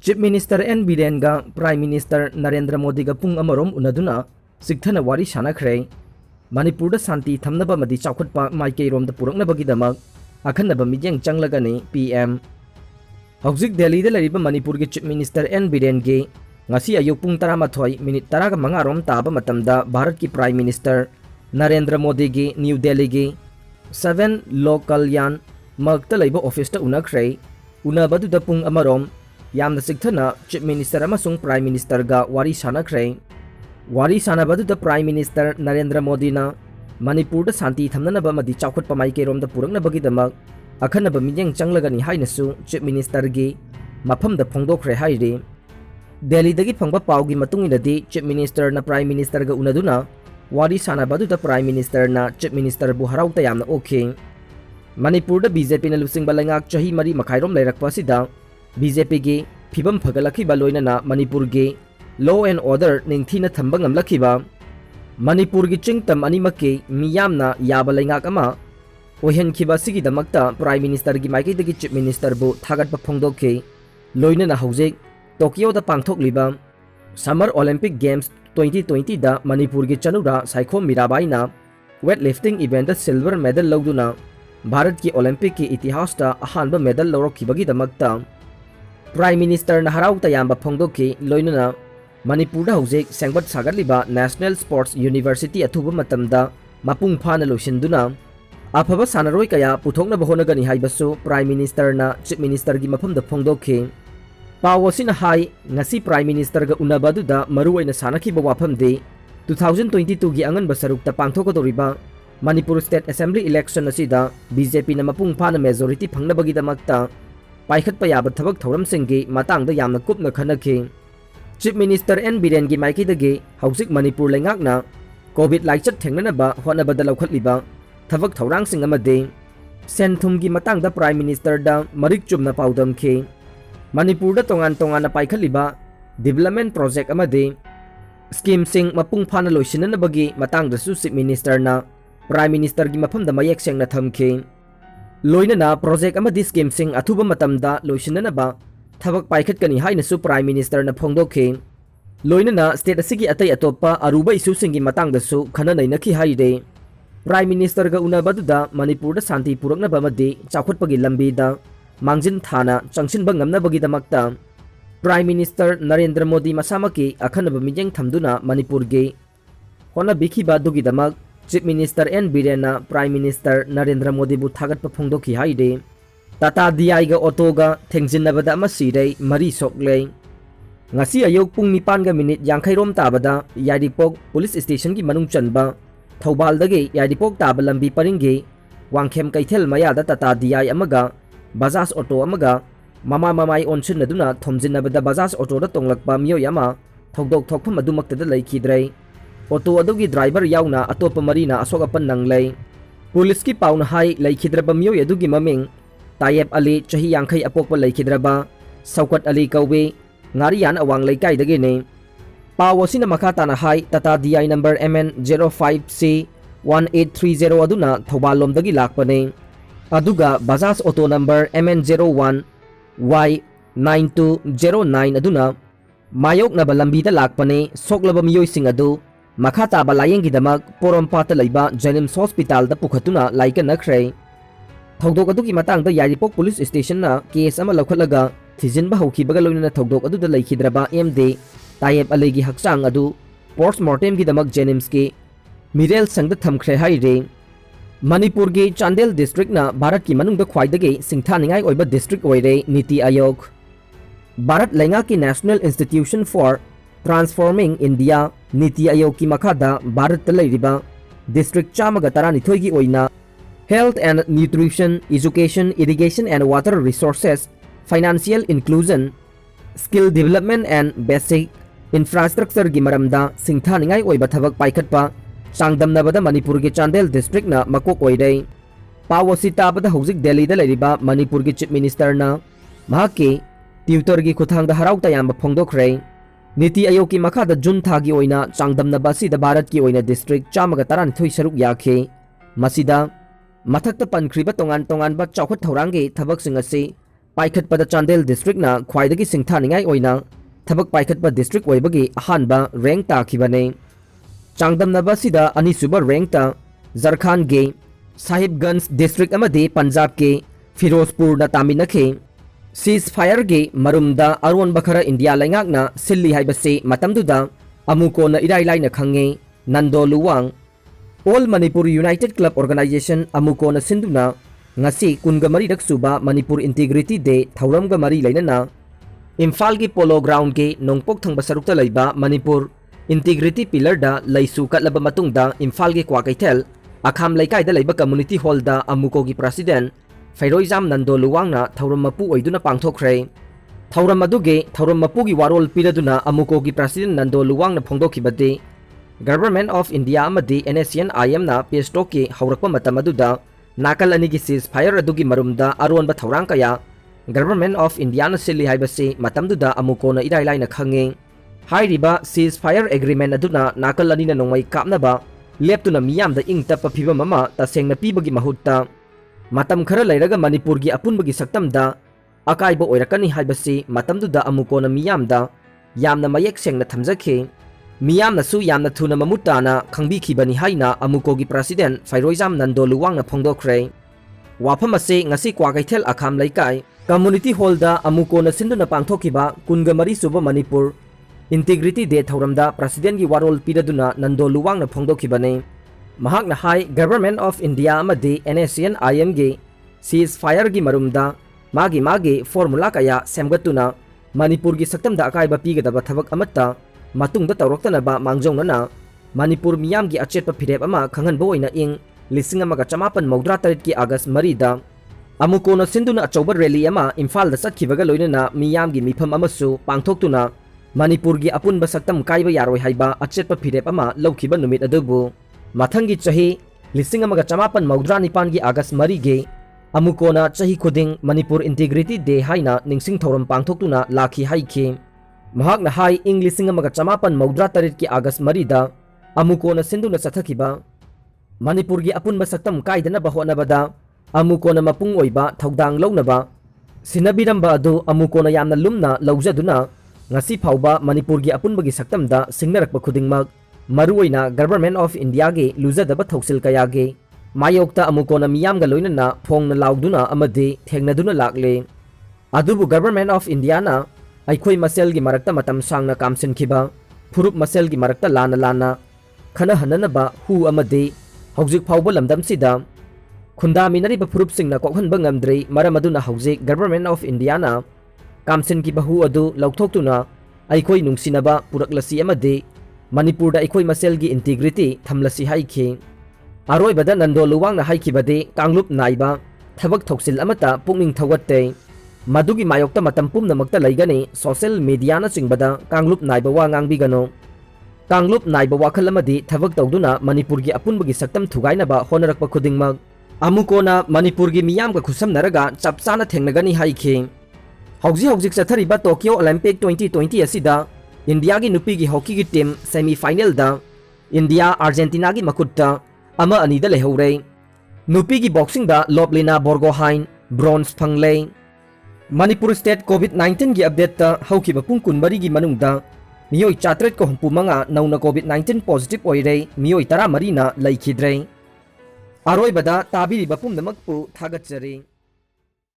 Chief Minister N Biren ga Prime Minister Narendra Modi ga pung amarom unaduna Singthana wari sanakhre Manipur da santi thamnaba madi chawkhatpa maikei rom da puraknabagi damak akhanaba mijeng changlagani PM Hauzik Delhi da lariba Manipur ge Chief Minister N Biren ge ngasi ayuk pung 13:35 rom taba matamda Bharat ki Prime Minister Narendra Modi ge New Delhi ge 7 local yan magta laiba office ta unakhre unabadu da pung amarom yamna Singthana Chief Minister amasung Prime Minister ga wari sanakhre wari sanabadu da Prime Minister Narendra Modi na Manipur da santi thamnanaba madi chawkhatpa maikei rom da puraknabagi damak akhanaba mijeng changlagani hainasu Chief Minister gi mafam da phongdokre hairi Delhi dagi phangba pawgi matungina di Chief Minister na Prime Minister ga unaduna wari sanabadu da Prime Minister na Chief Minister bu harauta yamna okay Manipur da BJP na lusing balangak chahi mari makhairom lairakpa sida BJP gi phibam phagalakhi baloina na Manipur gi law and order ningthina thamba ngamlakhiba Manipur gi chingtam animaki miyamna yaba laingak ama ohen khiba sigi damakta Prime Minister gi maikei dagi Chief Minister bu thagatpa phongdokhi loina na haujek Tokyo da pangthokliba Summer Olympic Games 2020 da Manipur gi chanura Saikhom Mirabai na weightlifting event da silver medal lawduna Bharat ki Olympic ki itihas ta ahanba medal lawrokhibagi damakta Prime Minister na harauta yamba phongdokhi loina na Manipur da haujek sengbat sagatliba National Sports University athuba matamda mapung phana loisinduna afaba sanaroi kaya puthokna bahonagani haibasu Prime Minister na Chief Minister gi mafam da phongdokhi Pawasina hai ngasi Prime Minister ga unabadu da maruwaina sanakhiba wafam de 2022 gi angan basarukta pangthokodoriba Manipur State Assembly election asida BJP na mapung phana majority phangnabagi damakta paikhatpa yaba thabak thoram singgi matang da yamna kupna khanakhi Chief Minister N Biren gi maikei dagi hausik Manipur laingakna COVID laichat thengnanaba honabada laukhatliba thabak thorang sing amade senthum gi matang da Prime Minister da marik chumna paudamkhi Manipur da tongan na paikhatliba development project amade scheme sing mapung phana loisinanabagi matang da su Chief Minister na Prime Minister gi mafam da mayek sengna thamkhi loina na project amadi scheme sing athuba matamda loisinanaba thabak paikhatkani haina su Prime Minister na phongdokhi loina na state asigi atai atopa aruba issue singi matang da su khana nainakhi haide Prime Minister ga unabadu da Manipur da santi puraknaba amadi chawkhatpagi lambi da mangjin thana changsinba ngamnabagi damakta Prime Minister Narendra Modi masamaki akhanaba mijeng thamduna Manipur ge hona bikhiba dugi damak Chief Minister N Biren na Prime Minister Narendra Modi bu thagatpa phongdokhi haide Tata DI ga auto ga thengjinabada ama sirei mari soklei ngasi ayok pung 9 ga minute yangkhairom tabada Yadipok police station gi manung chanba Thobal dagi Yadipok taba lambi paringi wangkhem kaithel maya da Tata DI amaga Bajaj auto amaga mama mamai onsin aduna thomjinabada Bajaj auto da tonglakpa miyo yama thogdok thokpham adumakta da laikhidrei auto adugi driver yauna atopa marina asogapan nanglei police ki pauna hai laikhidraba miyo adugi maming Tayeb Ali chahi yangkhai apokpa laikhidraba Saukat Ali kauwe ngariyan awang laikai dagi ne pawasina makata na hai Tata DI number MN05C 1830 aduna Thobalom dagi lakpane aduga Bajaj auto number MN01 Y9209 aduna mayok na balambi da lakpane soklaba miyoy sing adu makata balayeng gidamak porompata laiba Jenims Hospital da pukhatuna laika nakhre Thogdok adu ki matang da Yadipok police station na case ama laukhatlaga thijinba haukibaga loina thogdok adu da laikhidraba MD Tayeb Ali gi hakchang adu postmortem gi damak Jenims ki Mirel sangda thamkhre haire Manipur gi Chandel district na Bharat ki Manungda Khwaidagi Singthaningai Oiba district Oire Niti Ayog Bharat lainga ki National Institution for Transforming India Niti Ayog ki makhada Bharat ta lairiba district chamaga taranithoi gi oina Health and Nutrition, Education, Irrigation and Water Resources, Financial Inclusion, Skill Development and Basic Infrastructure gi maramda Singthaningai oiba thabak paikhatpa Sangdamnabada Manipur gi Chandel district na makok oirei pawasi tabada hojik Delhi da lairiba Manipur gi Chief Minister na mahaki tutor gi khuthang da harauta yamba phongdokhrei Niti Ayog ki makhada Jun thagi oina Sangdamnaba sida Bharat ki oina district chamaga taranithoi saruk yakhe masida Mathakta pankriba tongan ba chawkhat thaurangi thabak sing asi पाइखटपद Chandel district ना ख्वाइदगी सिंगथानिंगाई ओइना थबक पाइखटप district ओइबगी अहानबा rank ताखिबने चांगदमनबा सिदा अनिसुबा rank ता झारखंड के Sahibganj district अमदी Punjab के फिरोजपुर न तामिनखे cease fire के मरुमदा अरोन बखरा India लैंगाकना सिल्ली हाइबसे मतमदुदा अमुकोना इराई लाइना खंगे नंदो लुवांग all Manipur united club organisation अमुकोना सिंधुना ngasi kunga mari rak suba manipur integrity day thauram ga mari lainana imphal gi polo ground ke nongpok thangba sarukta laiba manipur integrity pillar da laisu katlaba matungda imphal gi kwa kaithel akham laikai da laiba community hall da amuko gi president Fairoizam Nando Luwang na thauram mapu oiduna pangthokre thauram aduge thauram mapu gi warol piraduna amuko gi president Nando Luwang na phongdokhibade government of India amadi NSCN IM na pestock ki haurakpa matam aduda nakal ani gi cease fire adugi marumda aron ba thorang kaya government of India na sili haibase matamduda amuko na irai lai na khange hairiba cease fire agreement aduna nakal ani na nongmai kapna ba leptuna miyam da ingta papiba mama taseng na pibagi mahutta matam khara lairaga manipur gi apunbagi saktam da akai ba oirakani haibase matamduda amuko na miyam da yamna mayek seng na thamjakhe miyam na su yamna thuna mamutana khangbi khibani haina amuko gi president Fairoizam Nando Luwang na phongdokhre wafam ase ngasi kwa kaithel akham laikai community hall da amuko na sinduna pangthokiba kunga mari suba manipur integrity day thauramda president gi warol piraduna Nando Luwang na phongdokhibane mahak na hai government of India amadi NSCN IM gi cease fire gi marumda magi formula kaya semgatuna manipur gi saktam da akai ba pigadaba thabak amatta matungda tawroktanaba mangjongna manipur miyam gi achetpa phirep ama khanganbo oina ing lising amaga chamapan mawdra tarit ki august marida amuko na sinduna achoba rally ama imphal da sakhibaga loinana miyam gi mifam amasu pangthoktuna manipur gi apunba saktam kaiba yaroi haiba achetpa phirep ama lokhiba numit adubu mathangi chahi lising amaga chamapan mawdra nipan gi august mari ge amuko na chahi khuding manipur integrity day haina ningsing thoram pangthoktuna lakhi haikhi mahak na hai English amaga chamapan mawdra tarit ki august marida amuko na sinduna sathakiba manipur gi apunba saktam kaidana ba honabada amuko na mapung oiba thaudang launaba sinabiramba adu amuko na yamna lumna laujaduna ngasi phauba manipur gi apunba gi saktam da singnarakpa khudingmak maruoina government of India ge lujadaba thoksil kaya ge mayokta amuko na miyam ga loinana phongna lauduna amadi thengnaduna lakle adubu government of India na aikhoi masel gi marakta matam sangna kamsin khiba furup masel gi marakta lana khana hananaba hu amadi hojik phauba lamdam sida khunda minari ba furup singna kokhan ba ngamdrei maramaduna hojik government of India na kamsin gi bahu adu laukthokuna aikhoi nungsinaba puraklasi amadi manipur da aikhoi masel gi integrity thamlasi haikhi aroi bada Nando Luwang na haikibade kanglup naiba thabak thoksil amata pungning thawatte madugi mayokta matam pumnamakta laigani social media na chingbada kanglup naiba wa ngangbigano kanglup naiba wakhal amadi thabak tawduna manipur gi apunbagi saktam thugaina ba honarakpa khudingmak amuko na manipur gi miyam ga khusam naraga chapchana thengnagani haikhi hojik chathariba Tokyo Olympic 2020 asida India gi nupi gi hockey gi team semi final da India Argentina gi makutta ama ani da lehore nupi gi boxing da Loblina Borgohain bronze phangle Manipur State COVID-19 gi update ta haukiba pung kunmari gi manungda miyoi chatret ko humpu manga nauna COVID-19 positive oire miyoi tara marina laikhidre aroi bada tabiri bapum namakpu thagachari